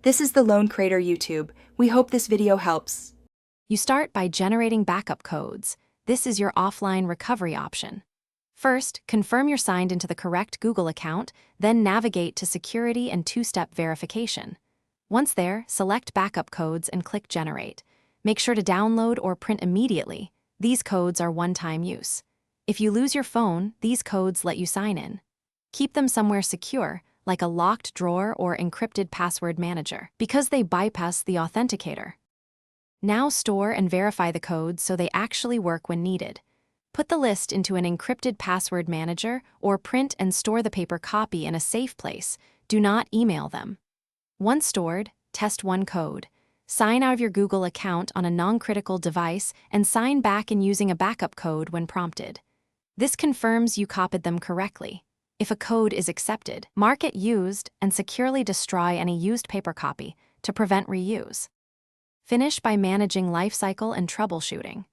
This is the Lone Creator YouTube. We hope this video helps. You start by generating backup codes. This is your offline recovery option. First, confirm you're signed into the correct Google account, then navigate to Security and two-step verification. Once there, select Backup Codes and click Generate. Make sure to download or print immediately. These codes are one-time use. If you lose your phone, these codes let you sign in. Keep them somewhere secure, like a locked drawer or encrypted password manager, because they bypass the authenticator. Now store and verify the codes so they actually work when needed. Put the list into an encrypted password manager or print and store the paper copy in a safe place. Do not email them. Once stored, test one code. Sign out of your Google account on a non-critical device and sign back in using a backup code when prompted. This confirms you copied them correctly. If a code is accepted, mark it used and securely destroy any used paper copy to prevent reuse. Finish by managing lifecycle and troubleshooting.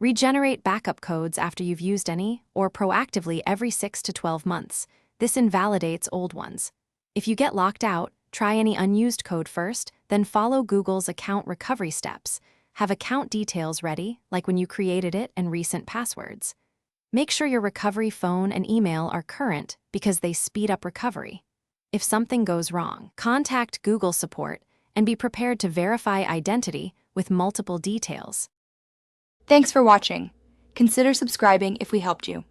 Regenerate backup codes after you've used any, or proactively every 6 to 12 months. This invalidates old ones. If you get locked out, try any unused code first, then follow Google's account recovery steps. Have account details ready, like when you created it and recent passwords. Make sure your recovery phone and email are current because they speed up recovery. If something goes wrong, contact Google support and be prepared to verify identity with multiple details. Thanks for watching. Consider subscribing if we helped you.